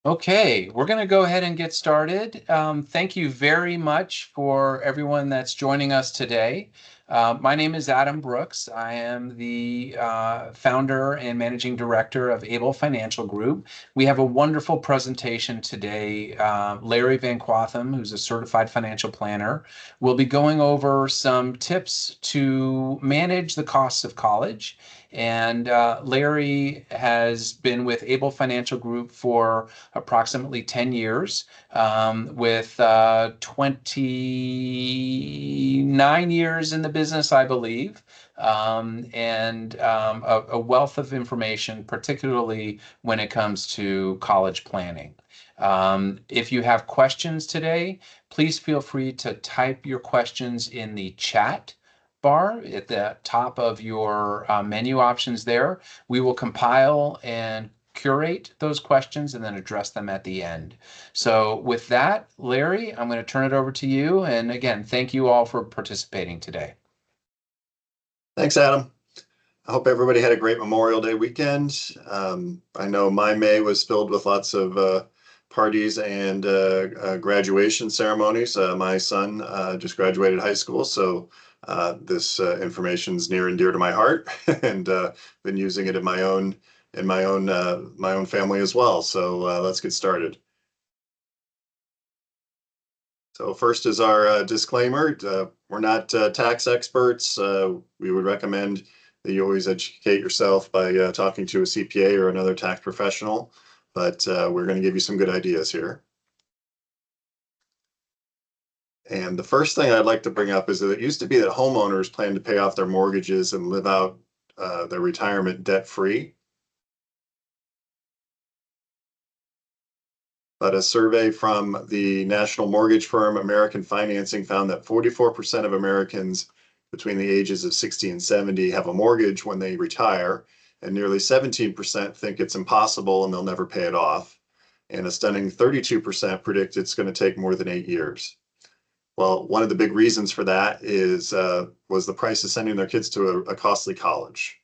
Okay, we're going to go ahead and get started. Thank you very much for everyone that's joining us today. My name is Adam Brooks. I am the founder and managing director of Able Financial Group. We have a wonderful presentation today. Larry Van Quathem, who's a certified financial planner, will be going over some tips to manage the costs of college. And Larry has been with Able Financial Group for approximately 10 years, with 29 years in the business, I believe, and a wealth of information, particularly when it comes to college planning. If you have questions today, please feel free to type your questions in the chat bar at the top of your menu options there. We will compile and curate those questions and then address them at the end. So with that, Larry, I'm going to turn it over to you. And again, thank you all for participating today. Thanks, Adam. I hope everybody had a great Memorial Day weekend. I know my May was filled with lots of parties and graduation ceremonies. My son just graduated high school, so this information is near and dear to my heart, and been using it in my own family as well. So let's get started. So first is our disclaimer. We're not tax experts. We would recommend that you always educate yourself by talking to a CPA or another tax professional, but we're going to give you some good ideas here. And the first thing I'd like to bring up is that it used to be that homeowners planned to pay off their mortgages and live out their retirement debt-free. But a survey from the national mortgage firm American Financing found that 44% of Americans between the ages of 60 and 70 have a mortgage when they retire, and nearly 17% think it's impossible and they'll never pay it off. And a stunning 32% predict it's going to take more than 8 years. Well, one of the big reasons for that was the price of sending their kids to a costly college.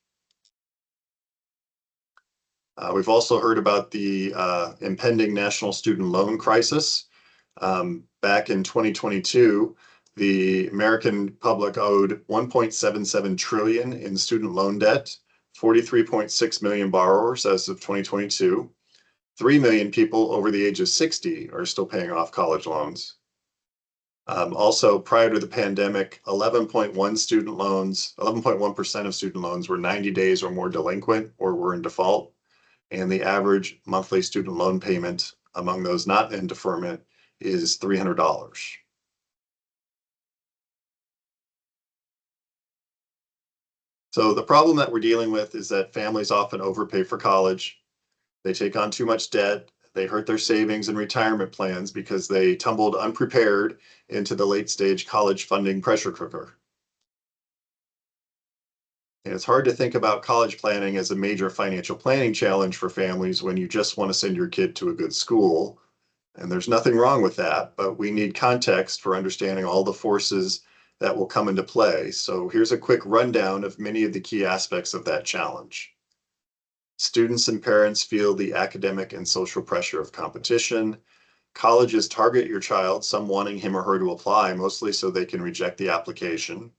We've also heard about the impending national student loan crisis. Back in 2022, the American public owed 1.77 trillion in student loan debt, 43.6 million borrowers as of 2022. 3 million people over the age of 60 are still paying off college loans. Also, prior to the pandemic, 11.1% of student loans were 90 days or more delinquent or were in default. And the average monthly student loan payment among those not in deferment is $300. So the problem that we're dealing with is that families often overpay for college. They take on too much debt. They hurt their savings and retirement plans because they tumbled unprepared into the late stage college funding pressure cooker. And it's hard to think about college planning as a major financial planning challenge for families when you just want to send your kid to a good school. And there's nothing wrong with that, but we need context for understanding all the forces that will come into play. So here's a quick rundown of many of the key aspects of that challenge. Students and parents feel the academic and social pressure of competition. Colleges target your child, some wanting him or her to apply, mostly so they can reject the application.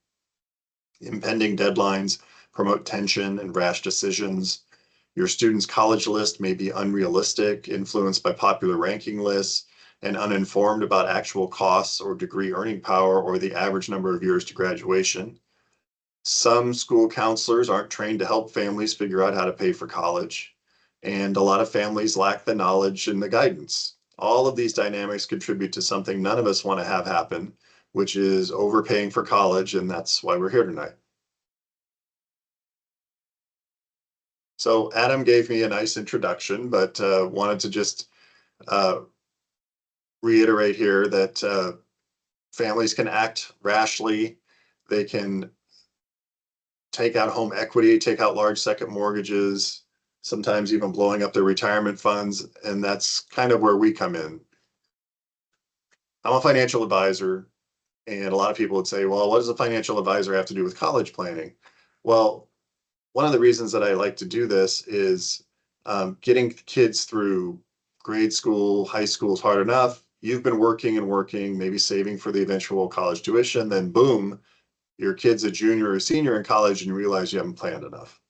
Impending deadlines promote tension and rash decisions. Your student's college list may be unrealistic, influenced by popular ranking lists, and uninformed about actual costs or degree earning power or the average number of years to graduation. Some school counselors aren't trained to help families figure out how to pay for college, and a lot of families lack the knowledge and the guidance. All of these dynamics contribute to something none of us want to have happen, which is overpaying for college, and that's why we're here tonight. So Adam gave me a nice introduction, but wanted to just reiterate here that families can act rashly. They can take out home equity, take out large second mortgages, sometimes even blowing up their retirement funds, and that's kind of where we come in. I'm a financial advisor, and a lot of people would say, well, what does a financial advisor have to do with college planning? Well, one of the reasons that I like to do this is getting kids through grade school, high school is hard enough. You've been working and working, maybe saving for the eventual college tuition, then boom, your kid's a junior or senior in college and you realize you haven't planned enough.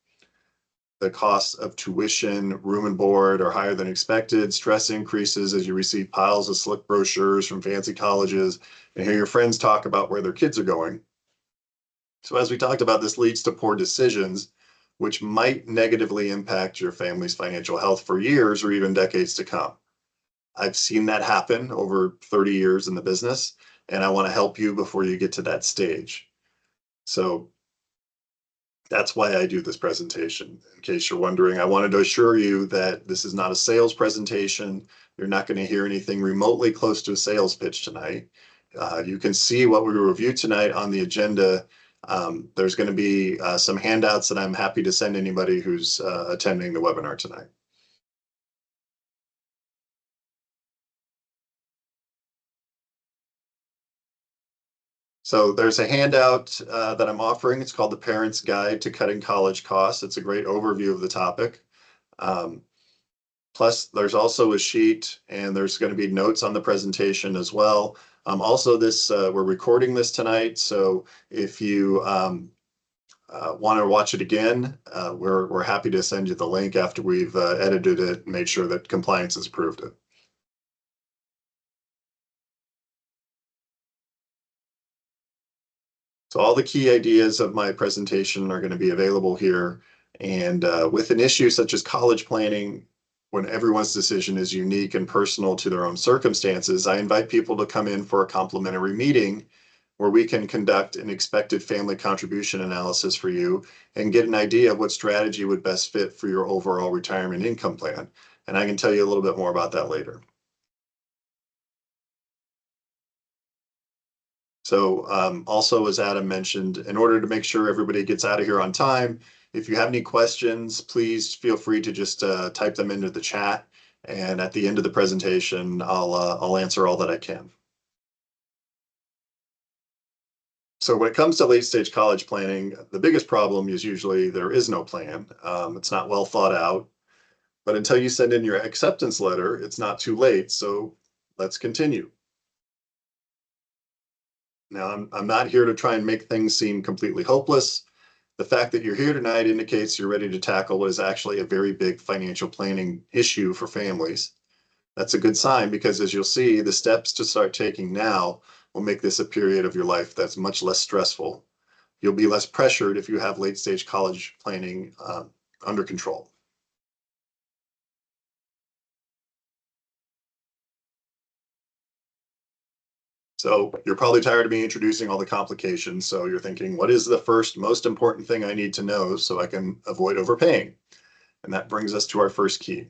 The costs of tuition, room and board are higher than expected. Stress increases as you receive piles of slick brochures from fancy colleges and hear your friends talk about where their kids are going. So as we talked about, this leads to poor decisions, which might negatively impact your family's financial health for years or even decades to come. I've seen that happen over 30 years in the business, and I want to help you before you get to that stage. So that's why I do this presentation. In case you're wondering, I wanted to assure you that this is not a sales presentation. You're not going to hear anything remotely close to a sales pitch tonight. You can see what we review tonight on the agenda. There's going to be some handouts that I'm happy to send anybody who's attending the webinar tonight. So there's a handout that I'm offering. It's called The Parent's Guide to Cutting College Costs. It's a great overview of the topic. Plus, there's also a sheet and there's going to be notes on the presentation as well. Also, we're recording this tonight, so if you want to watch it again, we're happy to send you the link after we've edited it and made sure that compliance has approved it. So all the key ideas of my presentation are going to be available here. And with an issue such as college planning, when everyone's decision is unique and personal to their own circumstances, I invite people to come in for a complimentary meeting where we can conduct an expected family contribution analysis for you and get an idea of what strategy would best fit for your overall retirement income plan. And I can tell you a little bit more about that later. So also, as Adam mentioned, in order to make sure everybody gets out of here on time, if you have any questions, please feel free to just type them into the chat. And at the end of the presentation, I'll answer all that I can. So when it comes to late stage college planning, the biggest problem is usually there is no plan. It's not well thought out. But until you send in your acceptance letter, it's not too late. So let's continue. Now, I'm not here to try and make things seem completely hopeless. The fact that you're here tonight indicates you're ready to tackle what is actually a very big financial planning issue for families. That's a good sign because, as you'll see, the steps to start taking now will make this a period of your life that's much less stressful. You'll be less pressured if you have late stage college planning under control. So you're probably tired of me introducing all the complications. So you're thinking, what is the first most important thing I need to know so I can avoid overpaying? And that brings us to our first key.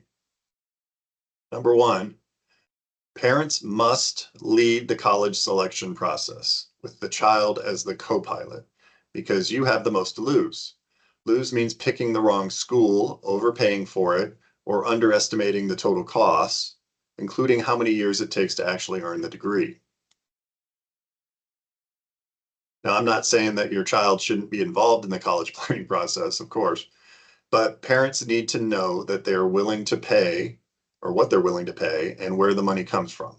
Number one, parents must lead the college selection process with the child as the co-pilot because you have the most to lose. Lose means picking the wrong school, overpaying for it, or underestimating the total costs, including how many years it takes to actually earn the degree. Now, I'm not saying that your child shouldn't be involved in the college planning process, of course, but parents need to know that they're willing to pay or what they're willing to pay and where the money comes from.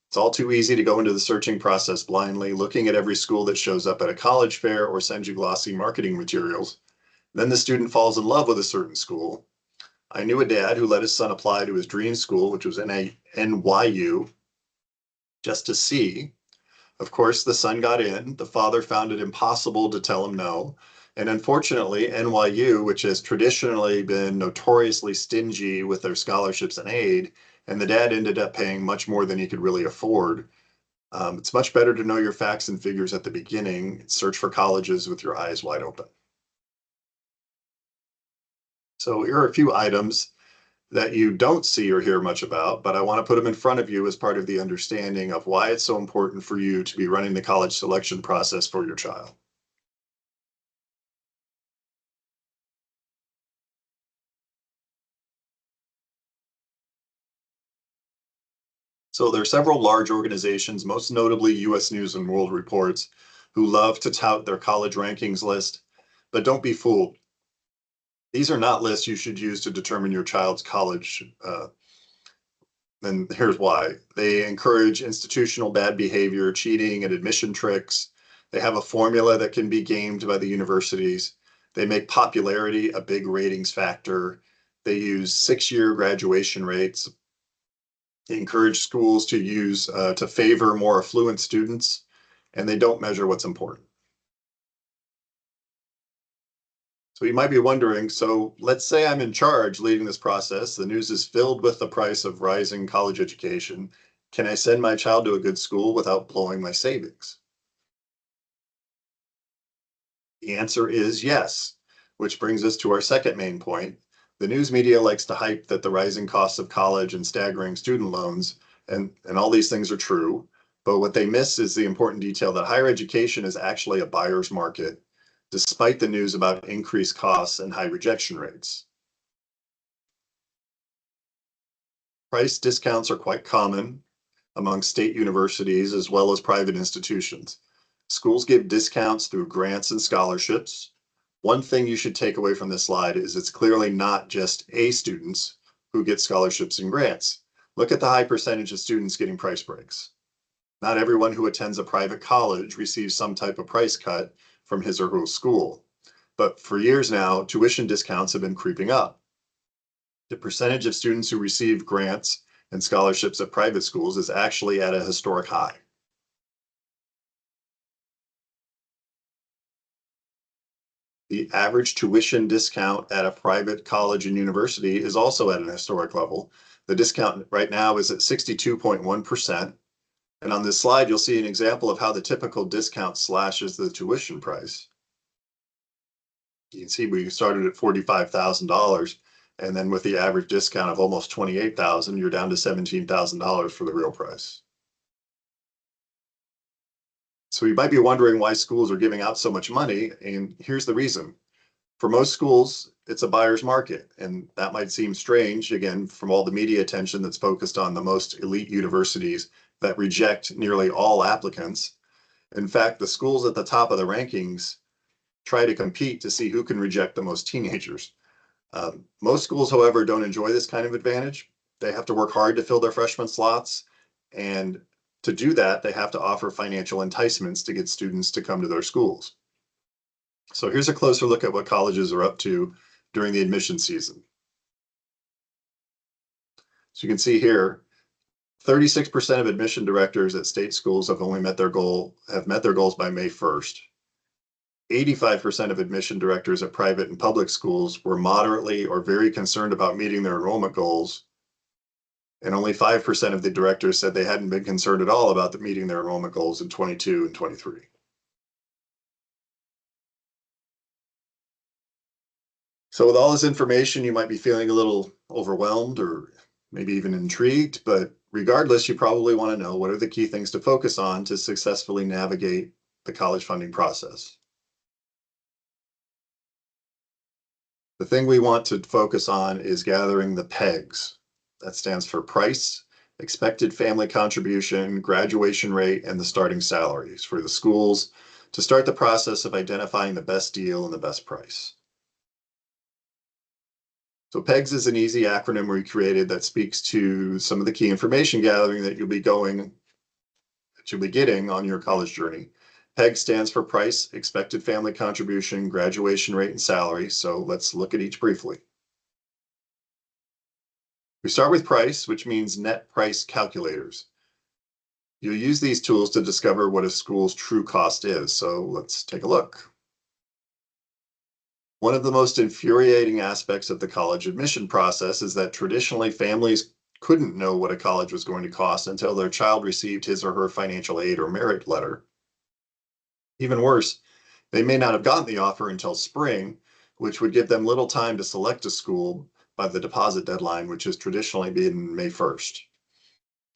It's all too easy to go into the searching process blindly, looking at every school that shows up at a college fair or sends you glossy marketing materials. Then the student falls in love with a certain school. I knew a dad who let his son apply to his dream school, which was NYU, just to see. Of course, the son got in. The father found it impossible to tell him no. And unfortunately, NYU, which has traditionally been notoriously stingy with their scholarships and aid, and the dad ended up paying much more than he could really afford. It's much better to know your facts and figures at the beginning. Search for colleges with your eyes wide open. So here are a few items that you don't see or hear much about, but I want to put them in front of you as part of the understanding of why it's so important for you to be running the college selection process for your child. So there are several large organizations, most notably US News and World Reports, who love to tout their college rankings list, but don't be fooled. These are not lists you should use to determine your child's college And here's why. They encourage institutional bad behavior, cheating, and admission tricks. They have a formula that can be gamed by the universities. They make popularity a big ratings factor. They use 6-year graduation rates. They encourage schools to use to favor more affluent students, and they don't measure what's important. So you might be wondering, so let's say I'm in charge leading this process. The news is filled with the price of rising college education. Can I send my child to a good school without blowing my savings? The answer is yes, which brings us to our second main point. The news media likes to hype that the rising costs of college and staggering student loans, and all these things are true. But what they miss is the important detail that higher education is actually a buyer's market, despite the news about increased costs and high rejection rates. Price discounts are quite common among state universities as well as private institutions. Schools give discounts through grants and scholarships. One thing you should take away from this slide is it's clearly not just A students who get scholarships and grants. Look at the high percentage of students getting price breaks. Not everyone who attends a private college receives some type of price cut from his or her school. But for years now, tuition discounts have been creeping up. The percentage of students who receive grants and scholarships at private schools is actually at a historic high. The average tuition discount at a private college and university is also at an historic level. The discount right now is at 62.1%. And on this slide, you'll see an example of how the typical discount slashes the tuition price. You can see we started at $45,000, and then with the average discount of almost $28,000, you're down to $17,000 for the real price. So you might be wondering why schools are giving out so much money, and here's the reason. For most schools, it's a buyer's market, and that might seem strange, again, from all the media attention that's focused on the most elite universities that reject nearly all applicants. In fact, the schools at the top of the rankings try to compete to see who can reject the most teenagers. Most schools, however, don't enjoy this kind of advantage. They have to work hard to fill their freshman slots, and to do that, they have to offer financial enticements to get students to come to their schools. So here's a closer look at what colleges are up to during the admission season. So you can see here, 36% of admission directors at state schools have met their goals by May 1st. 85% of admission directors at private and public schools were moderately or very concerned about meeting their enrollment goals. And only 5% of the directors said they hadn't been concerned at all about meeting their enrollment goals in 22 and 23. So with all this information, you might be feeling a little overwhelmed or maybe even intrigued, but regardless, you probably want to know what are the key things to focus on to successfully navigate the college funding process. The thing we want to focus on is gathering the PEGs. That stands for price, expected family contribution, graduation rate, and the starting salaries for the schools to start the process of identifying the best deal and the best price. So PEGS is an easy acronym we created that speaks to some of the key information gathering that you'll be getting on your college journey. PEG stands for price, expected family contribution, graduation rate, and salary. So let's look at each briefly. We start with price, which means net price calculators. You'll use these tools to discover what a school's true cost is. So let's take a look. One of the most infuriating aspects of the college admission process is that traditionally families couldn't know what a college was going to cost until their child received his or her financial aid or merit letter. Even worse, they may not have gotten the offer until spring, which would give them little time to select a school by the deposit deadline, which has traditionally been May 1st.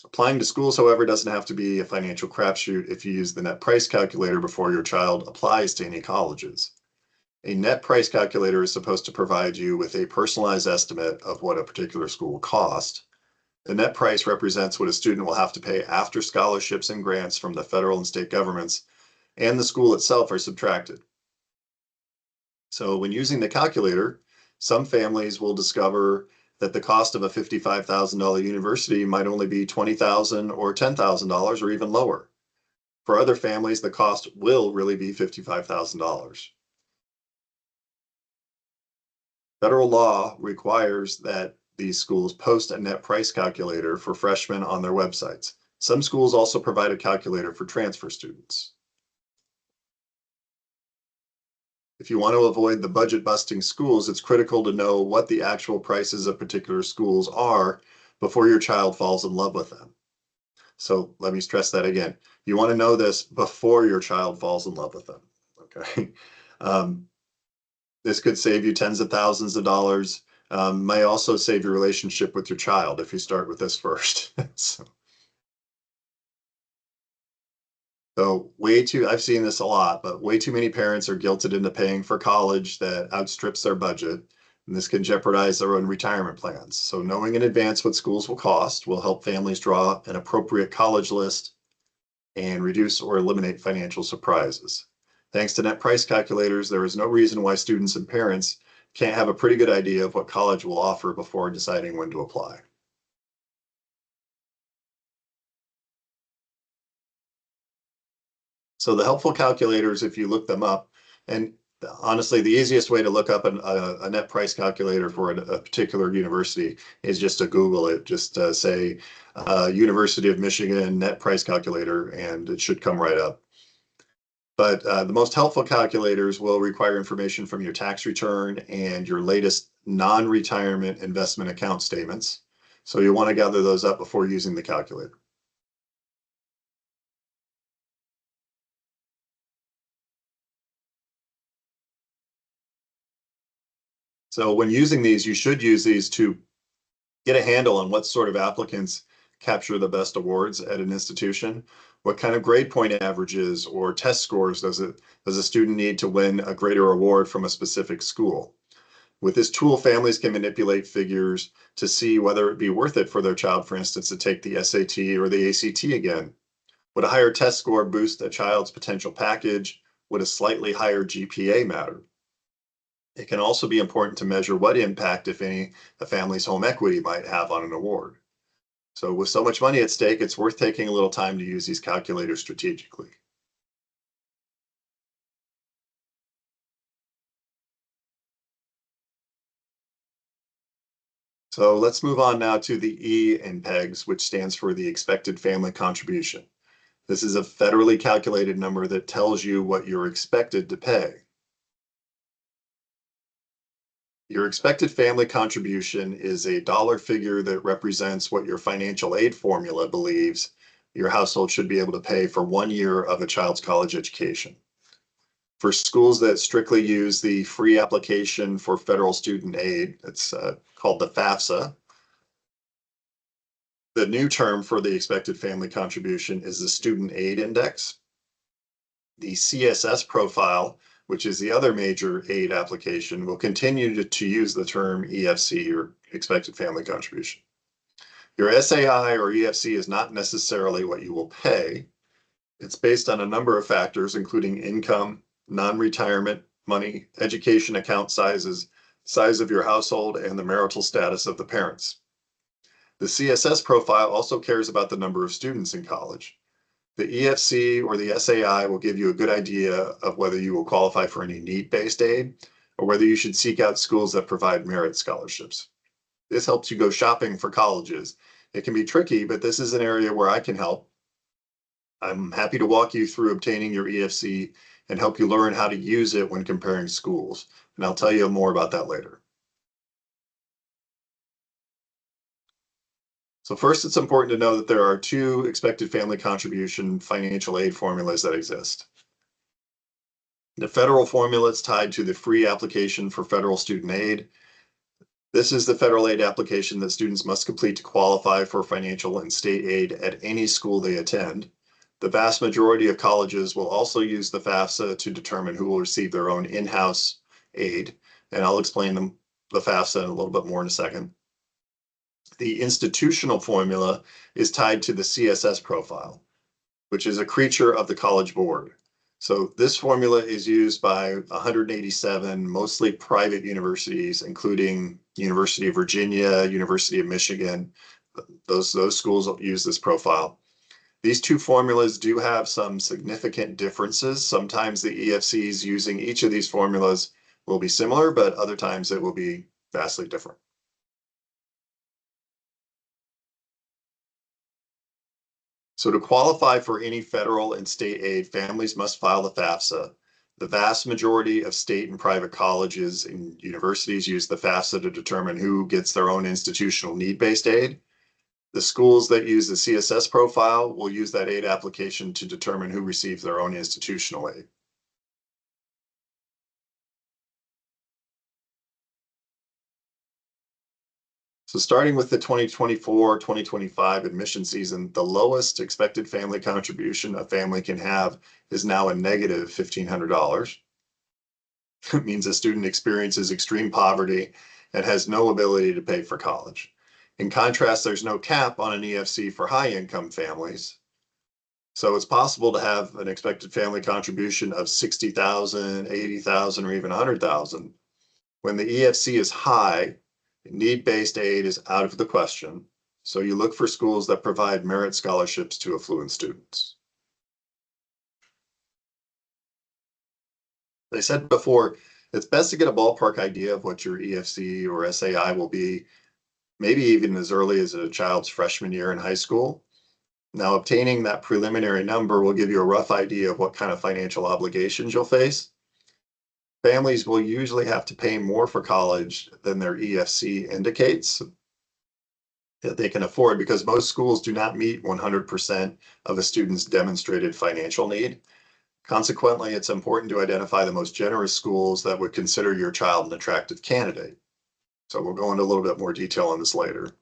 Applying to schools, however, doesn't have to be a financial crapshoot if you use the net price calculator before your child applies to any colleges. A net price calculator is supposed to provide you with a personalized estimate of what a particular school will cost. The net price represents what a student will have to pay after scholarships and grants from the federal and state governments and the school itself are subtracted. So when using the calculator, some families will discover that the cost of a $55,000 university might only be $20,000 or $10,000 or even lower. For other families, the cost will really be $55,000. Federal law requires that these schools post a net price calculator for freshmen on their websites. Some schools also provide a calculator for transfer students. If you want to avoid the budget busting schools, it's critical to know what the actual prices of particular schools are before your child falls in love with them. So let me stress that again. You want to know this before your child falls in love with them. Okay. This could save you tens of thousands of dollars. May also save your relationship with your child if you start with this first. So I've seen this a lot, but way too many parents are guilted into paying for college that outstrips their budget, and this can jeopardize their own retirement plans. So knowing in advance what schools will cost will help families draw an appropriate college list and reduce or eliminate financial surprises. Thanks to net price calculators, there is no reason why students and parents can't have a pretty good idea of what college will offer before deciding when to apply. So the helpful calculators, if you look them up, and honestly, the easiest way to look up a net price calculator for a particular university is just to Google it. Just say University of Michigan net price calculator, and it should come right up. But the most helpful calculators will require information from your tax return and your latest non-retirement investment account statements. So you'll want to gather those up before using the calculator. So when using these, you should use these to get a handle on what sort of applicants capture the best awards at an institution. What kind of grade point averages or test scores does a student need to win a greater award from a specific school? With this tool, families can manipulate figures to see whether it be worth it for their child, for instance, to take the SAT or the ACT again. Would a higher test score boost a child's potential package? Would a slightly higher GPA matter? It can also be important to measure what impact, if any, a family's home equity might have on an award. So with so much money at stake, it's worth taking a little time to use these calculators strategically. So let's move on now to the E in PEGS, which stands for the expected family contribution. This is a federally calculated number that tells you what you're expected to pay. Your expected family contribution is a dollar figure that represents what your financial aid formula believes your household should be able to pay for 1 year of a child's college education. For schools that strictly use the free application for federal student aid, it's called the FAFSA. The new term for the expected family contribution is the student aid index. The CSS profile, which is the other major aid application, will continue to use the term EFC, or expected family contribution. Your SAI or EFC is not necessarily what you will pay. It's based on a number of factors, including income, non-retirement money, education account sizes, size of your household, and the marital status of the parents. The CSS profile also cares about the number of students in college. The EFC or the SAI will give you a good idea of whether you will qualify for any need-based aid or whether you should seek out schools that provide merit scholarships. This helps you go shopping for colleges. It can be tricky, but this is an area where I can help. I'm happy to walk you through obtaining your EFC and help you learn how to use it when comparing schools. And I'll tell you more about that later. So first, it's important to know that there are two expected family contribution financial aid formulas that exist. The federal formula is tied to the free application for federal student aid. This is the federal aid application that students must complete to qualify for financial and state aid at any school they attend. The vast majority of colleges will also use the FAFSA to determine who will receive their own in-house aid, and I'll explain the FAFSA in a little bit more in a second. The institutional formula is tied to the CSS profile, which is a creature of the College Board. So this formula is used by 187 mostly private universities, including University of Virginia, University of Michigan. Those schools use this profile. These two formulas do have some significant differences. Sometimes the EFCs using each of these formulas will be similar, but other times it will be vastly different. So to qualify for any federal and state aid, families must file the FAFSA. The vast majority of state and private colleges and universities use the FAFSA to determine who gets their own institutional need-based aid. The schools that use the CSS profile will use that aid application to determine who receives their own institutional aid. So starting with the 2024-2025 admission season, the lowest expected family contribution a family can have is now a negative $1,500. It means a student experiences extreme poverty and has no ability to pay for college. In contrast, there's no cap on an EFC for high-income families. So it's possible to have an expected family contribution of $60,000, $80,000, or even $100,000. When the EFC is high, need-based aid is out of the question. So you look for schools that provide merit scholarships to affluent students. As I said before, it's best to get a ballpark idea of what your EFC or SAI will be, maybe even as early as a child's freshman year in high school. Now, obtaining that preliminary number will give you a rough idea of what kind of financial obligations you'll face. Families will usually have to pay more for college than their EFC indicates that they can afford, because most schools do not meet 100% of a student's demonstrated financial need. Consequently, it's important to identify the most generous schools that would consider your child an attractive candidate. So we'll go into a little bit more detail on this later.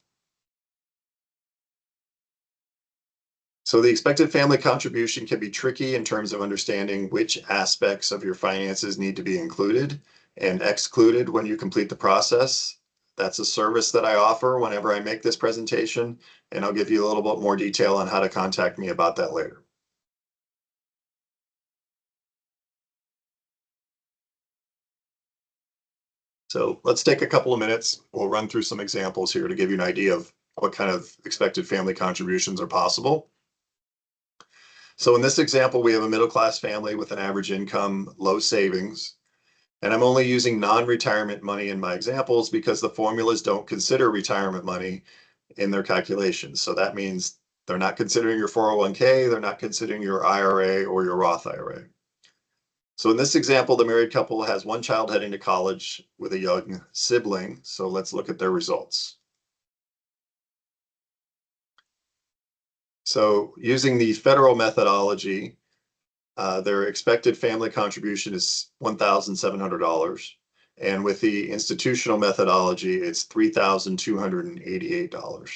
So the expected family contribution can be tricky in terms of understanding which aspects of your finances need to be included and excluded when you complete the process. That's a service that I offer whenever I make this presentation, and I'll give you a little bit more detail on how to contact me about that later. So let's take a couple of minutes. We'll run through some examples here to give you an idea of what kind of expected family contributions are possible. So in this example, we have a middle-class family with an average income, low savings, and I'm only using non-retirement money in my examples because the formulas don't consider retirement money in their calculations. So that means they're not considering your 401k, they're not considering your IRA or your Roth IRA. So in this example, the married couple has one child heading to college with a young sibling. So let's look at their results. So using the federal methodology, their expected family contribution is $1,700. And with the institutional methodology, it's $3,288.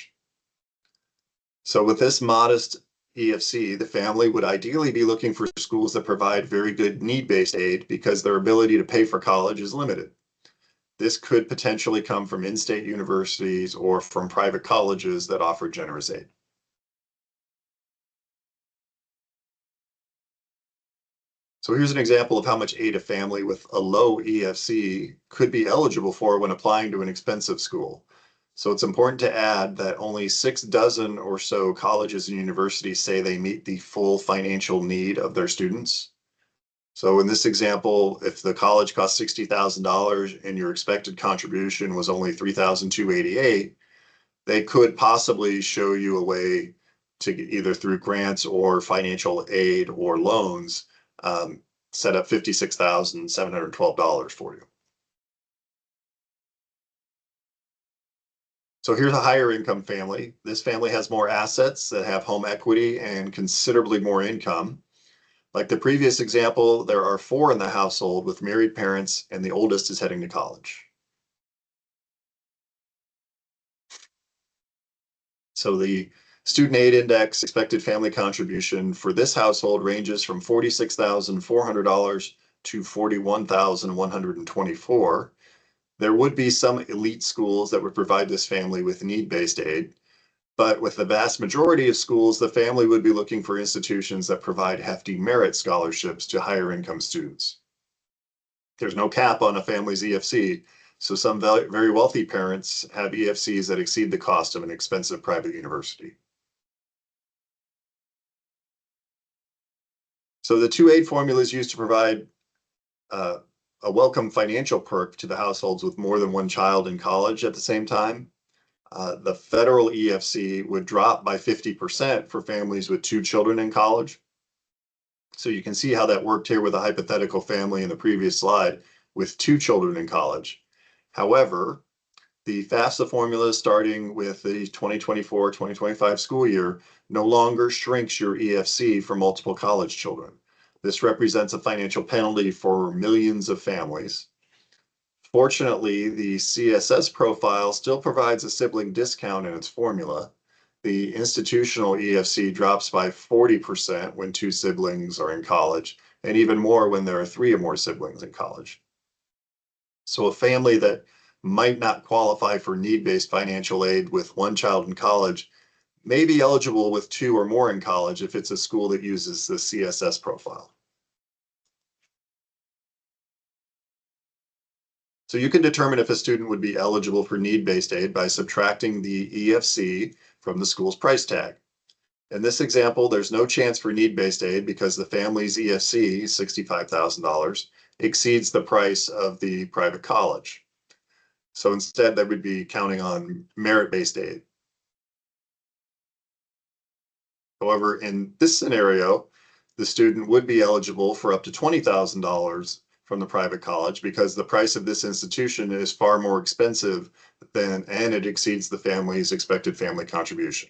So with this modest EFC, the family would ideally be looking for schools that provide very good need-based aid because their ability to pay for college is limited. This could potentially come from in-state universities or from private colleges that offer generous aid. So here's an example of how much aid a family with a low EFC could be eligible for when applying to an expensive school. So it's important to add that only 6 dozen or so colleges and universities say they meet the full financial need of their students. So in this example, if the college cost $60,000 and your expected contribution was only $3,288, they could possibly show you a way to either through grants or financial aid or loans set up $56,712 for you. So here's a higher income family. This family has more assets that have home equity and considerably more income. Like the previous example, there are 4 in the household with married parents, and the oldest is heading to college. So the student aid index expected family contribution for this household ranges from $46,400 to $41,124. There would be some elite schools that would provide this family with need-based aid, but with the vast majority of schools, the family would be looking for institutions that provide hefty merit scholarships to higher income students. There's no cap on a family's EFC, So some very wealthy parents have EFCs that exceed the cost of an expensive private university. So the two aid formulas used to provide uh, a welcome financial perk to the households with more than one child in college at the same time. The federal EFC would drop by 50% for families with two children in college. So you can see how that worked here with a hypothetical family in the previous slide with two children in college. However, the FAFSA formula starting with the 2024-2025 school year no longer shrinks your EFC for multiple college children. This represents a financial penalty for millions of families. Fortunately, the CSS profile still provides a sibling discount in its formula. The institutional EFC drops by 40% when two siblings are in college, and even more when there are three or more siblings in college. So a family that might not qualify for need-based financial aid with one child in college may be eligible with two or more in college if it's a school that uses the CSS profile. So you can determine if a student would be eligible for need-based aid by subtracting the EFC from the school's price tag. In this example, there's no chance for need-based aid because the family's EFC, $65,000, exceeds the price of the private college. So instead, they would be counting on merit-based aid. However, in this scenario, the student would be eligible for up to $20,000 from the private college because the price of this institution is far more expensive and it exceeds the family's expected family contribution.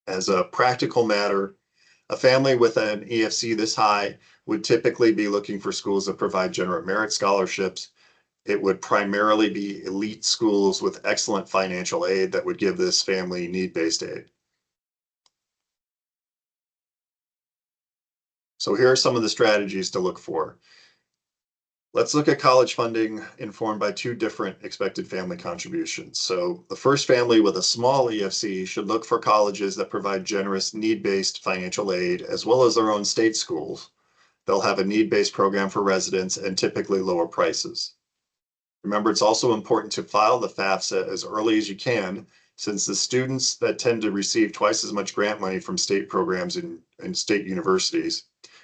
As a practical matter, a family with an EFC this high would typically be looking for schools that provide general merit scholarships. It would primarily be elite schools with excellent financial aid that would give this family need-based aid. So here are some of the strategies to look for. Let's look at college funding informed by two different expected family contributions. So the first family with a small EFC should look for colleges that provide generous need-based financial aid, as well as their own state schools. They'll have a need-based program for residents and typically lower prices. Remember, it's also important to file the FAFSA as early as you can, since the students that tend to receive twice as much grant money from state programs in state universities.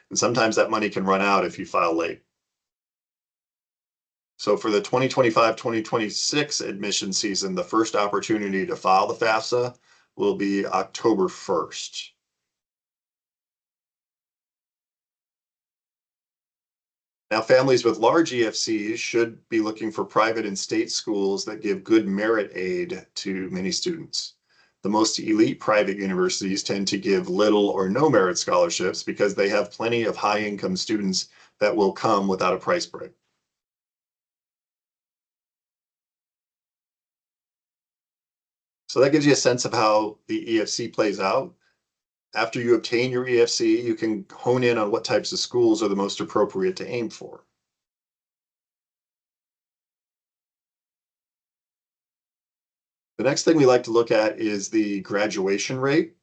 And sometimes that money can run out if you file late. So for the 2025-2026 admission season, the first opportunity to file the FAFSA will be October 1st. Now, families with large EFCs should be looking for private and state schools that give good merit aid to many students. The most elite private universities tend to give little or no merit scholarships because they have plenty of high-income students that will come without a price break. So that gives you a sense of how the EFC plays out. After you obtain your EFC, you can hone in on what types of schools are the most appropriate to aim for. The next thing we like to look at is the graduation rate,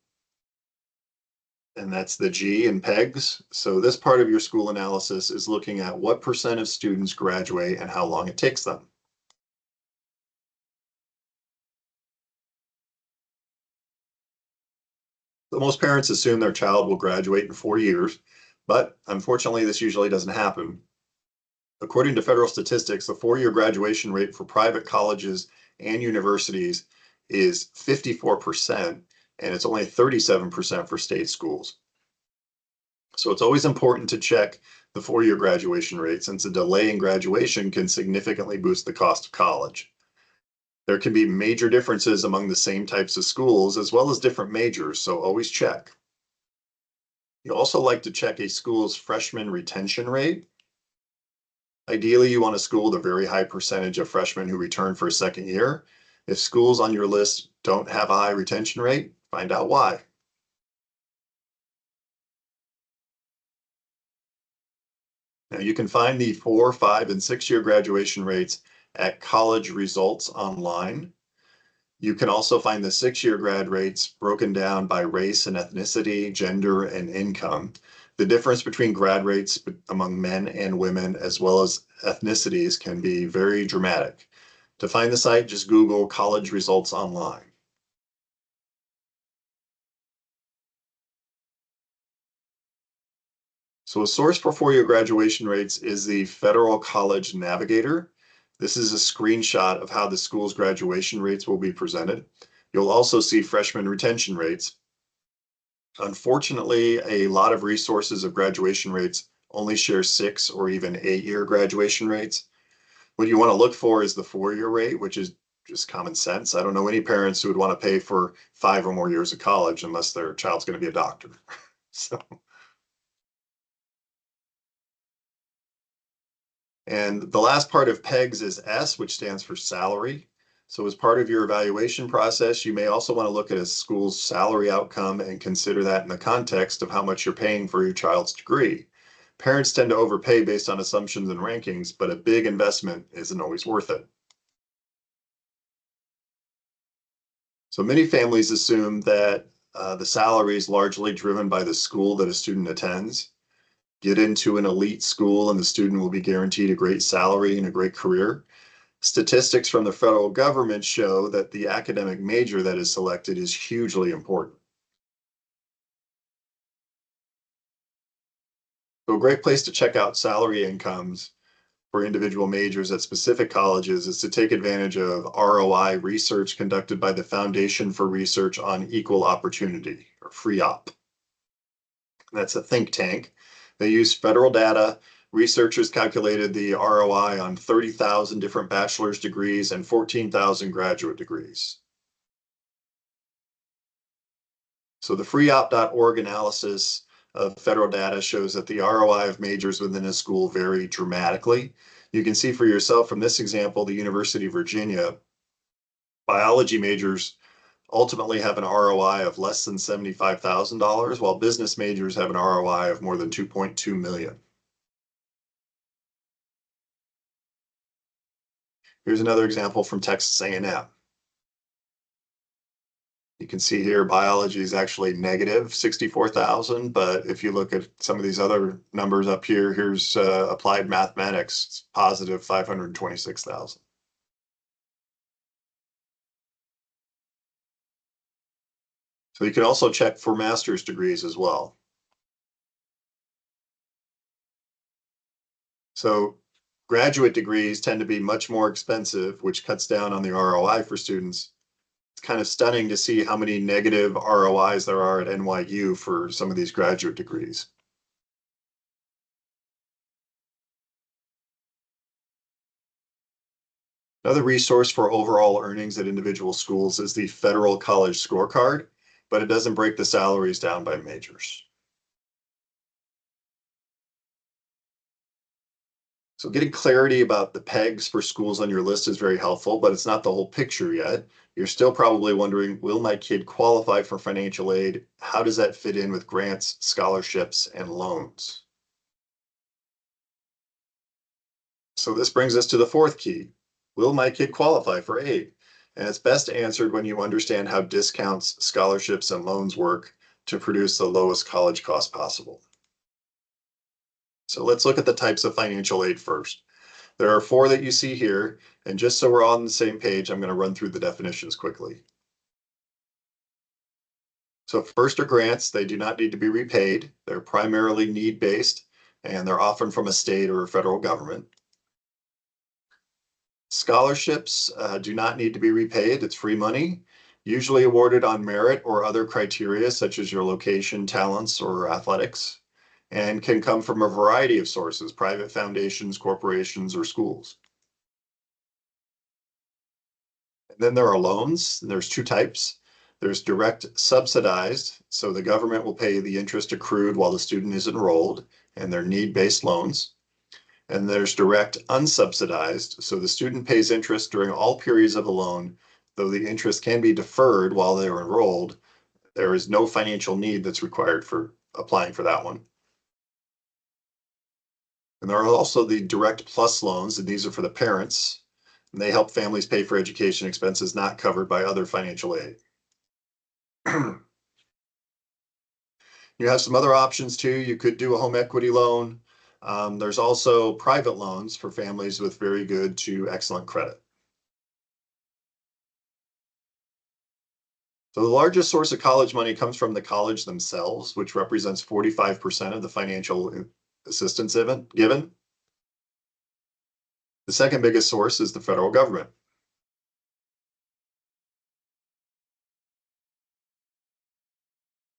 and that's the G in PEGs. So this part of your school analysis is looking at what percent of students graduate and how long it takes them. So most parents assume their child will graduate in 4 years, but unfortunately, this usually doesn't happen. According to federal statistics, the 4-year graduation rate for private colleges and universities is 54%, and it's only 37% for state schools. So it's always important to check the 4-year graduation rate, since a delay in graduation can significantly boost the cost of college. There can be major differences among the same types of schools as well as different majors, so always check. You also like to check a school's freshman retention rate. Ideally, you want a school with a very high percentage of freshmen who return for a second year. If schools on your list don't have a high retention rate, find out why. Now, you can find the 4, 5, and 6-year graduation rates at College Results online. You can also find the 6-year grad rates broken down by race and ethnicity, gender, and income. The difference between grad rates among men and women, as well as ethnicities, can be very dramatic. To find the site, just Google college results online. So a source for four-year graduation rates is the Federal College Navigator. This is a screenshot of how the school's graduation rates will be presented. You'll also see freshman retention rates. Unfortunately, a lot of resources of graduation rates only share 6 or even 8-year graduation rates. What you want to look for is the 4-year rate, which is just common sense. I don't know any parents who would want to pay for 5 or more years of college unless their child's going to be a doctor. So, and the last part of PEGS is S, which stands for salary. So as part of your evaluation process, you may also want to look at a school's salary outcome and consider that in the context of how much you're paying for your child's degree. Parents tend to overpay based on assumptions and rankings, but a big investment isn't always worth it. So many families assume that the salary is largely driven by the school that a student attends. Get into an elite school and the student will be guaranteed a great salary and a great career. Statistics from the federal government show that the academic major that is selected is hugely important. So a great place to check out salary incomes for individual majors at specific colleges is to take advantage of ROI research conducted by the Foundation for Research on Equal Opportunity, or FREOP. That's a think tank. They use federal data. Researchers calculated the ROI on 30,000 different bachelor's degrees and 14,000 graduate degrees. So the freeop.org analysis of federal data shows that the ROI of majors within a school vary dramatically. You can see for yourself from this example, the University of Virginia, biology majors ultimately have an ROI of less than $75,000, while business majors have an ROI of more than 2.2 million. Here's another example from Texas A&M. You can see here biology is actually negative 64,000, but if you look at some of these other numbers up here, here's applied mathematics, it's positive 526,000. So you can also check for master's degrees as well. So graduate degrees tend to be much more expensive, which cuts down on the ROI for students. It's kind of stunning to see how many negative ROIs there are at NYU for some of these graduate degrees. Another resource for overall earnings at individual schools is the Federal College Scorecard, but it doesn't break the salaries down by majors. So getting clarity about the pegs for schools on your list is very helpful, but it's not the whole picture yet. You're still probably wondering, will my kid qualify for financial aid? How does that fit in with grants, scholarships, and loans? So this brings us to the fourth key. Will my kid qualify for aid? And it's best answered when you understand how discounts, scholarships, and loans work to produce the lowest college cost possible. So let's look at the types of financial aid first. There are 4 that you see here, and just so we're all on the same page, I'm going to run through the definitions quickly. So first are grants. They do not need to be repaid. They're primarily need-based, and they're often from a state or a federal government. Scholarships do not need to be repaid. It's free money, usually awarded on merit or other criteria such as your location, talents, or athletics, and can come from a variety of sources, private foundations, corporations, or schools. And then there are loans, and there's 2 types. There's direct subsidized, so the government will pay the interest accrued while the student is enrolled, and they're need-based loans. And there's direct unsubsidized, so the student pays interest during all periods of the loan, though the interest can be deferred while they are enrolled. There is no financial need that's required for applying for that one. And there are also the direct plus loans, and these are for the parents, and they help families pay for education expenses not covered by other financial aid. You have some other options too. You could do a home equity loan. There's also private loans for families with very good to excellent credit. So the largest source of college money comes from the college themselves, which represents 45% of the financial assistance given. The second biggest source is the federal government.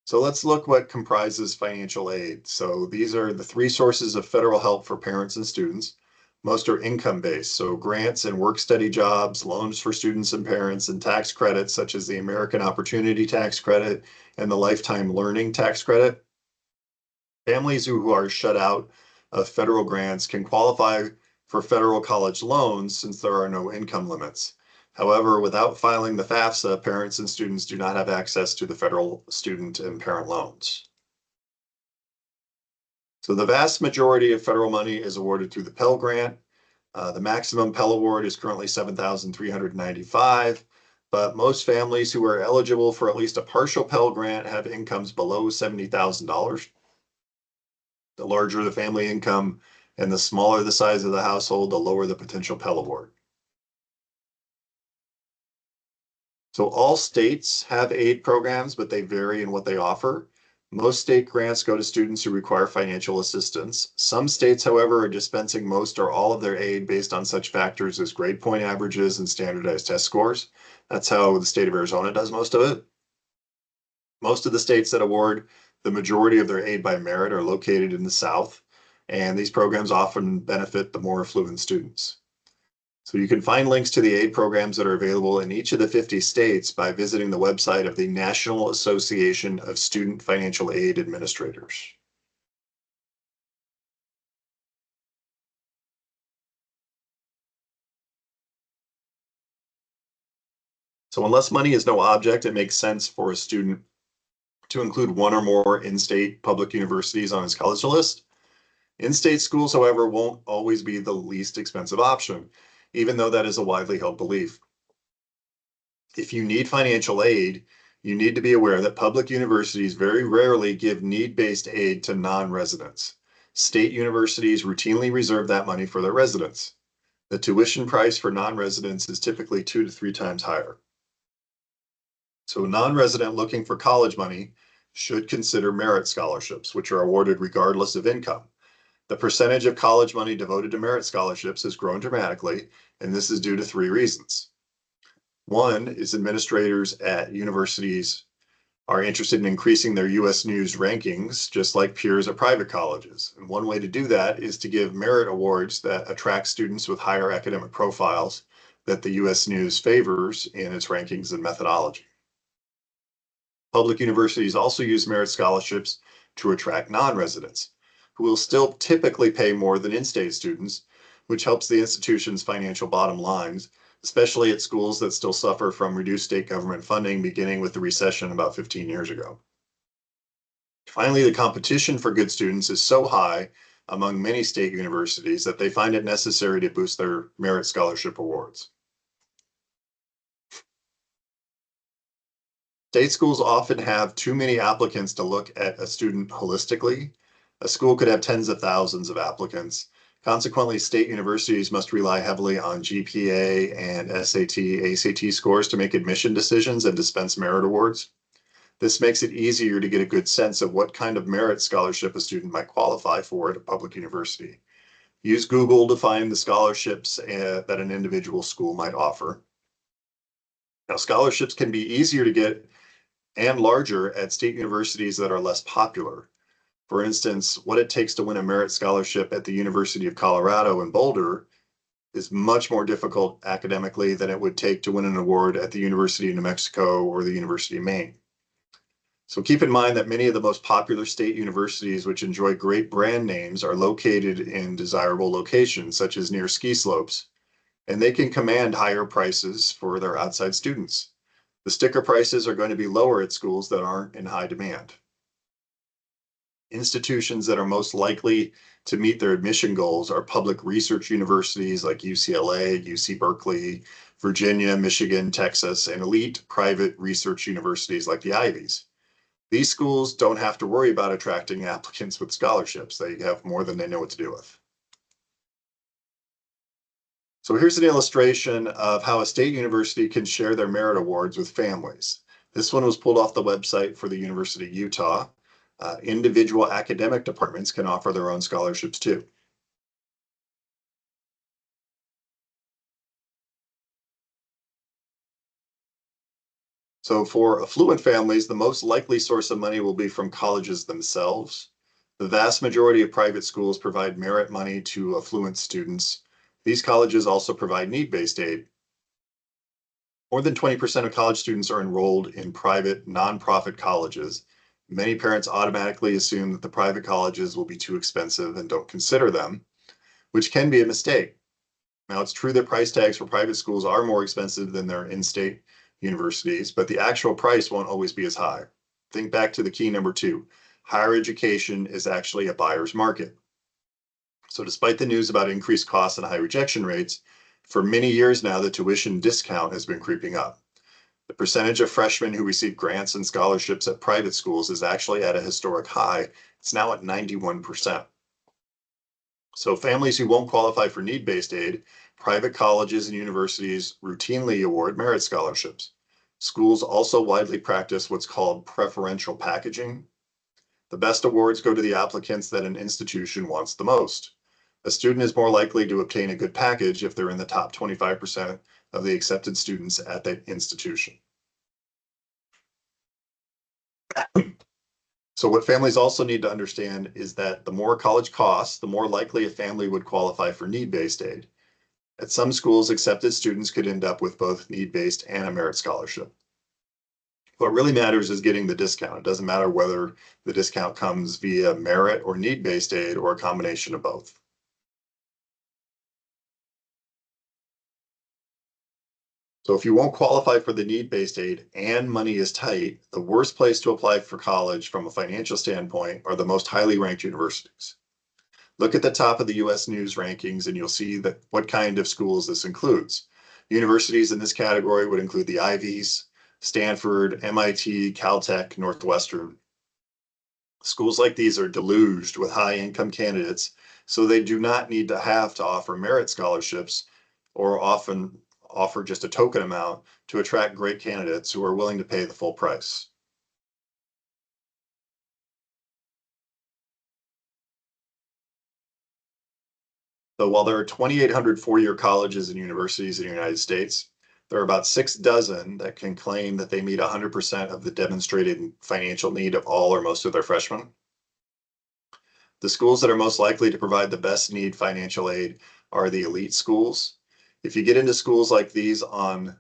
So let's look what comprises financial aid. So these are the three sources of federal help for parents and students. Most are income-based, so grants and work-study jobs, loans for students and parents, and tax credits such as the American Opportunity Tax Credit and the Lifetime Learning Tax Credit. Families who are shut out of federal grants can qualify for federal college loans since there are no income limits. However, without filing the FAFSA, parents and students do not have access to the federal student and parent loans. So the vast majority of federal money is awarded through the Pell Grant. The maximum Pell Award is currently $7,395, but most families who are eligible for at least a partial Pell Grant have incomes below $70,000. The larger the family income and the smaller the size of the household, the lower the potential Pell Award. So all states have aid programs, but they vary in what they offer. Most state grants go to students who require financial assistance. Some states, however, are dispensing most or all of their aid based on such factors as grade point averages and standardized test scores. That's how the state of Arizona does most of it. Most of the states that award the majority of their aid by merit are located in the South, and these programs often benefit the more affluent students. So you can find links to the aid programs that are available in each of the 50 states by visiting the website of the National Association of Student Financial Aid Administrators. So unless money is no object, it makes sense for a student to include one or more in-state public universities on his college list. In-state schools, however, won't always be the least expensive option, even though that is a widely held belief. If you need financial aid, you need to be aware that public universities very rarely give need-based aid to non-residents. State universities routinely reserve that money for their residents. The tuition price for non-residents is typically 2 to 3 times higher. So a non-resident looking for college money should consider merit scholarships, which are awarded regardless of income. The percentage of college money devoted to merit scholarships has grown dramatically, and this is due to 3 reasons. One is administrators at universities are interested in increasing their US News rankings, just like peers at private colleges. And one way to do that is to give merit awards that attract students with higher academic profiles that the US News favors in its rankings and methodology. Public universities also use merit scholarships to attract non-residents, who will still typically pay more than in-state students, which helps the institution's financial bottom lines, especially at schools that still suffer from reduced state government funding beginning with the recession about 15 years ago. Finally, the competition for good students is so high among many state universities that they find it necessary to boost their merit scholarship awards. State schools often have too many applicants to look at a student holistically. A school could have tens of thousands of applicants. Consequently, state universities must rely heavily on GPA and SAT, ACT scores to make admission decisions and dispense merit awards. This makes it easier to get a good sense of what kind of merit scholarship a student might qualify for at a public university. Use Google to find the scholarships that an individual school might offer. Now, scholarships can be easier to get and larger at state universities that are less popular. For instance, what it takes to win a merit scholarship at the University of Colorado in Boulder is much more difficult academically than it would take to win an award at the University of New Mexico or the University of Maine. So keep in mind that many of the most popular state universities, which enjoy great brand names, are located in desirable locations, such as near ski slopes, and they can command higher prices for their outside students. The sticker prices are going to be lower at schools that aren't in high demand. Institutions that are most likely to meet their admission goals are public research universities like UCLA, UC Berkeley, Virginia, Michigan, Texas, and elite private research universities like the Ivies. These schools don't have to worry about attracting applicants with scholarships. They have more than they know what to do with. So here's an illustration of how a state university can share their merit awards with families. This one was pulled off the website for the University of Utah. Individual academic departments can offer their own scholarships too. So for affluent families, the most likely source of money will be from colleges themselves. The vast majority of private schools provide merit money to affluent students. These colleges also provide need-based aid. More than 20% of college students are enrolled in private, nonprofit colleges. Many parents automatically assume that the private colleges will be too expensive and don't consider them, which can be a mistake. Now, it's true that price tags for private schools are more expensive than their in-state universities, but the actual price won't always be as high. Think back to the key number 2. Higher education is actually a buyer's market. So despite the news about increased costs and high rejection rates, for many years now, the tuition discount has been creeping up. The percentage of freshmen who receive grants and scholarships at private schools is actually at a historic high. It's now at 91%. So families who won't qualify for need-based aid, private colleges and universities routinely award merit scholarships. Schools also widely practice what's called preferential packaging. The best awards go to the applicants that an institution wants the most. A student is more likely to obtain a good package if they're in the top 25% of the accepted students at that institution. So what families also need to understand is that the more college costs, the more likely a family would qualify for need-based aid. At some schools, accepted students could end up with both need-based and a merit scholarship. What really matters is getting the discount. It doesn't matter whether the discount comes via merit or need-based aid or a combination of both. So if you won't qualify for the need-based aid and money is tight, the worst place to apply for college from a financial standpoint are the most highly ranked universities. Look at the top of the US News rankings and you'll see that what kind of schools this includes. Universities in this category would include the Ivies, Stanford, MIT, Caltech, Northwestern. Schools like these are deluged with high income candidates, so they do not need to have to offer merit scholarships or often offer just a token amount to attract great candidates who are willing to pay the full price. So while there are 2,800 four-year colleges and universities in the United States, there are about 6 dozen that can claim that they meet 100% of the demonstrated financial need of all or most of their freshmen. The schools that are most likely to provide the best need financial aid are the elite schools. If you get into schools like these on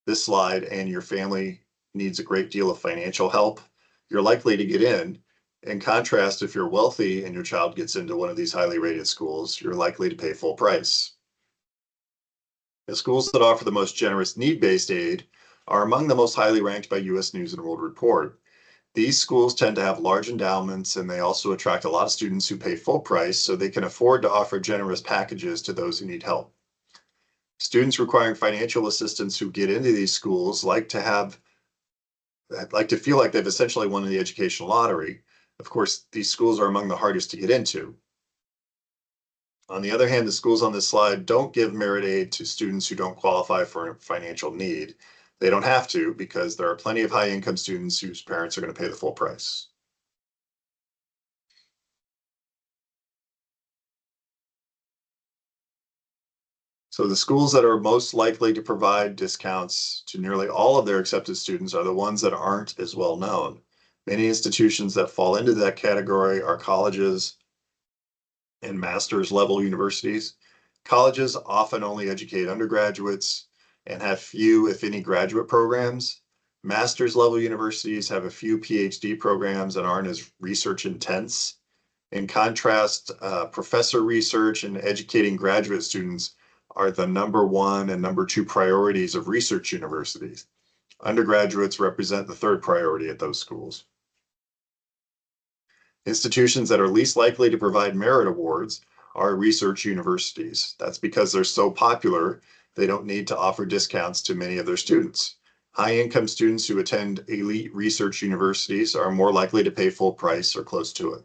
this slide and your family needs a great deal of financial help, you're likely to get in. In contrast, if you're wealthy and your child gets into one of these highly rated schools, you're likely to pay full price. The schools that offer the most generous need-based aid are among the most highly ranked by US News and World Report. These schools tend to have large endowments and they also attract a lot of students who pay full price so they can afford to offer generous packages to those who need help. Students requiring financial assistance who get into these schools like to feel like they've essentially won the educational lottery. Of course, these schools are among the hardest to get into. On the other hand, the schools on this slide don't give merit aid to students who don't qualify for financial need. They don't have to because there are plenty of high income students whose parents are going to pay the full price. So the schools that are most likely to provide discounts to nearly all of their accepted students are the ones that aren't as well known. Many institutions that fall into that category are colleges and master's level universities. Colleges often only educate undergraduates and have few, if any, graduate programs. Master's level universities have a few PhD programs and aren't as research intense. In contrast, professor research and educating graduate students are the number 1 and number 2 priorities of research universities. Undergraduates represent the 3rd priority at those schools. Institutions that are least likely to provide merit awards are research universities. That's because they're so popular, they don't need to offer discounts to many of their students. High-income students who attend elite research universities are more likely to pay full price or close to it.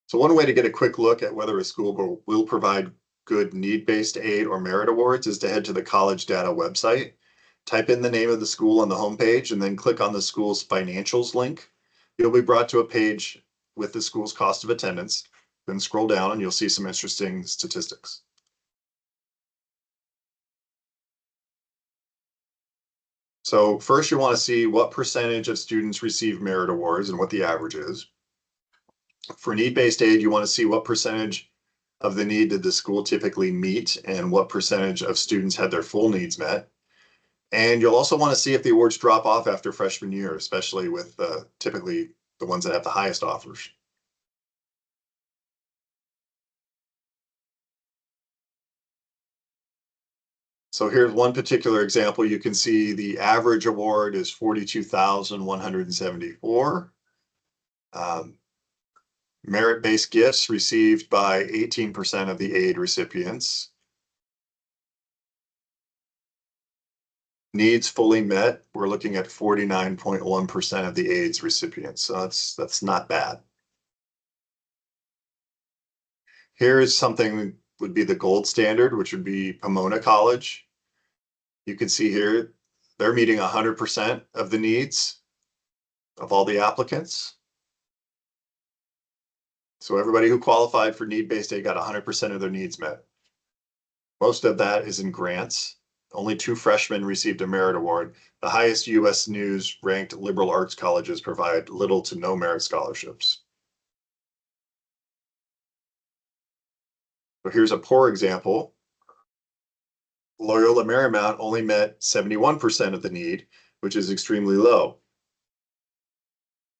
So one way to get a quick look at whether a school will provide good need-based aid or merit awards is to head to the College Data website, type in the name of the school on the homepage, and then click on the school's financials link. You'll be brought to a page with the school's cost of attendance. Then scroll down and you'll see some interesting statistics. So first you want to see what percentage of students receive merit awards and what the average is. For need-based aid, you want to see what percentage of the need did the school typically meet and what percentage of students had their full needs met. And you'll also want to see if the awards drop off after freshman year, especially with typically the ones that have the highest offers. So here's one particular example. You can see the average award is 42,174. Merit-based gifts received by 18% of the aid recipients. Needs fully met, we're looking at 49.1% of the AIDS recipients. So that's not bad. Here is something that would be the gold standard, which would be Pomona College. You can see here, they're meeting 100% of the needs of all the applicants. So everybody who qualified for need-based aid got 100% of their needs met. Most of that is in grants. Only 2 freshmen received a merit award. The highest U.S. News ranked liberal arts colleges provide little to no merit scholarships. So here's a poor example. Loyola Marymount only met 71% of the need, which is extremely low.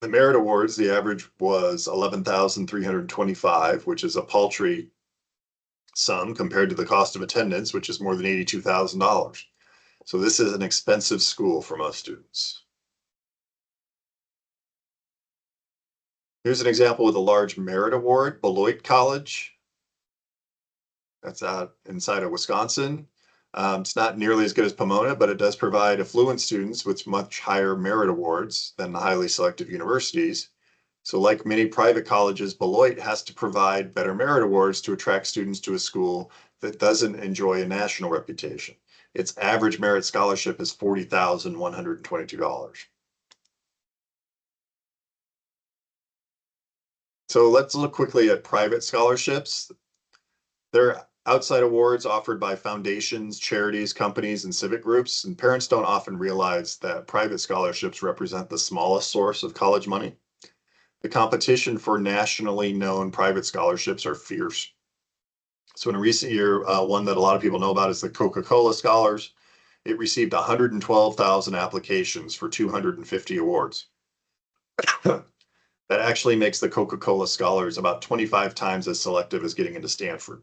The merit awards, the average was 11,325, which is a paltry sum compared to the cost of attendance, which is more than $82,000. So this is an expensive school for most students. Here's an example with a large merit award, Beloit College. That's out inside of Wisconsin. It's not nearly as good as Pomona, but it does provide affluent students with much higher merit awards than the highly selective universities. So like many private colleges, Beloit has to provide better merit awards to attract students to a school that doesn't enjoy a national reputation. Its average merit scholarship is $40,122. So let's look quickly at private scholarships. They're outside awards offered by foundations, charities, companies, and civic groups, and parents don't often realize that private scholarships represent the smallest source of college money. The competition for nationally known private scholarships are fierce. So in a recent year, one that a lot of people know about is the Coca-Cola Scholars. It received 112,000 applications for 250 awards. That actually makes the Coca-Cola Scholars about 25 times as selective as getting into Stanford.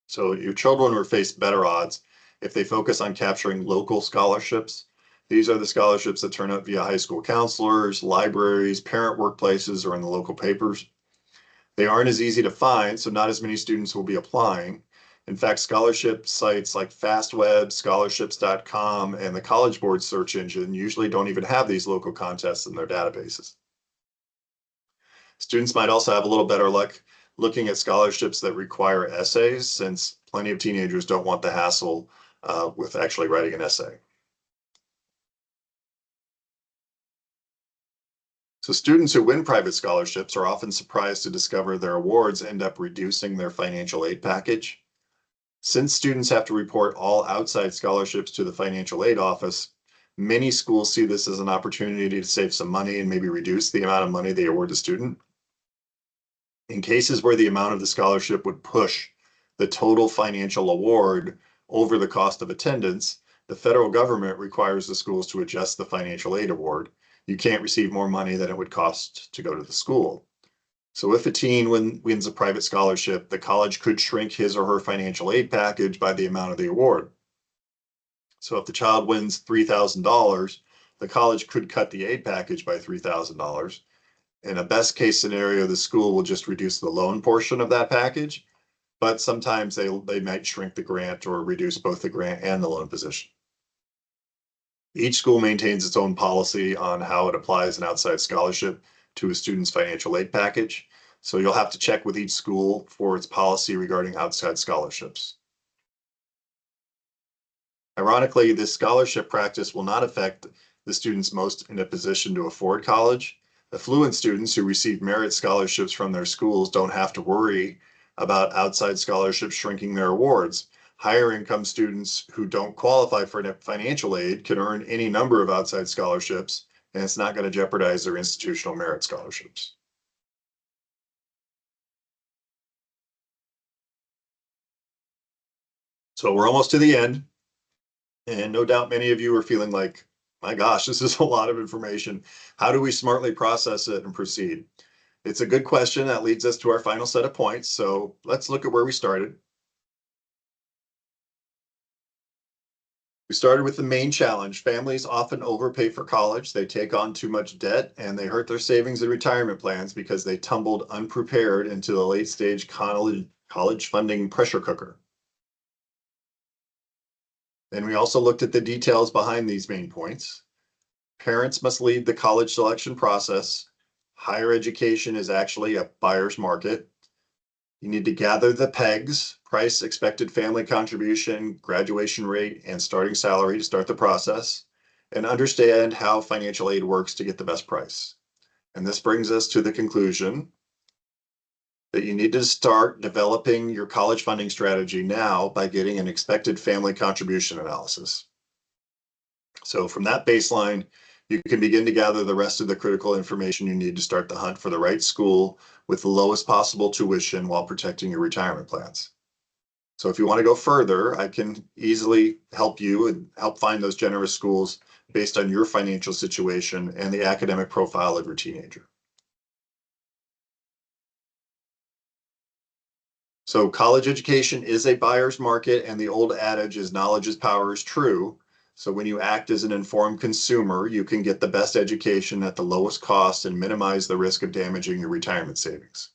So your children will face better odds if they focus on capturing local scholarships. These are the scholarships that turn up via high school counselors, libraries, parent workplaces, or in the local papers. They aren't as easy to find, so not as many students will be applying. In fact, scholarship sites like FastWeb, scholarships.com, and the College Board search engine usually don't even have these local contests in their databases. Students might also have a little better luck looking at scholarships that require essays, since plenty of teenagers don't want the hassle with actually writing an essay. So students who win private scholarships are often surprised to discover their awards end up reducing their financial aid package. Since students have to report all outside scholarships to the financial aid office, many schools see this as an opportunity to save some money and maybe reduce the amount of money they award the student. In cases where the amount of the scholarship would push the total financial award over the cost of attendance, the federal government requires the schools to adjust the financial aid award. You can't receive more money than it would cost to go to the school. So if a teen wins a private scholarship, the college could shrink his or her financial aid package by the amount of the award. So if the child wins $3,000, the college could cut the aid package by $3,000. In a best case scenario, the school will just reduce the loan portion of that package, but sometimes they might shrink the grant or reduce both the grant and the loan position. Each school maintains its own policy on how it applies an outside scholarship to a student's financial aid package. So you'll have to check with each school for its policy regarding outside scholarships. Ironically, this scholarship practice will not affect the students most in a position to afford college. Affluent students who receive merit scholarships from their schools don't have to worry about outside scholarships shrinking their awards. Higher income students who don't qualify for financial aid can earn any number of outside scholarships, and it's not going to jeopardize their institutional merit scholarships. So we're almost to the end. And no doubt many of you are feeling like, my gosh, this is a lot of information. How do we smartly process it and proceed? It's a good question that leads us to our final set of points. So let's look at where we started. We started with the main challenge. Families often overpay for college. They take on too much debt and they hurt their savings and retirement plans because they tumbled unprepared into the late stage college funding pressure cooker. And we also looked at the details behind these main points. Parents must lead the college selection process. Higher education is actually a buyer's market. You need to gather the pegs, price, expected family contribution, graduation rate, and starting salary to start the process, and understand how financial aid works to get the best price. And this brings us to the conclusion that you need to start developing your college funding strategy now by getting an expected family contribution analysis. So from that baseline, you can begin to gather the rest of the critical information you need to start the hunt for the right school with the lowest possible tuition while protecting your retirement plans. So if you want to go further, I can easily help you and help find those generous schools based on your financial situation and the academic profile of your teenager. So college education is a buyer's market, and the old adage is knowledge is power is true. So when you act as an informed consumer, you can get the best education at the lowest cost and minimize the risk of damaging your retirement savings.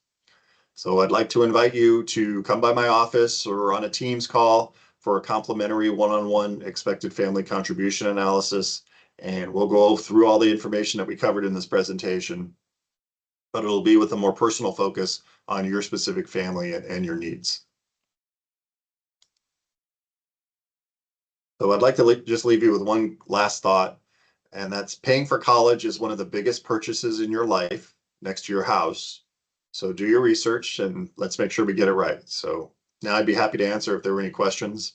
So I'd like to invite you to come by my office or on a Teams call for a complimentary one-on-one expected family contribution analysis. And we'll go through all the information that we covered in this presentation, but it'll be with a more personal focus on your specific family and your needs. So I'd like to just leave you with one last thought, and that's paying for college is one of the biggest purchases in your life next to your house. So do your research and let's make sure we get it right. So now I'd be happy to answer if there were any questions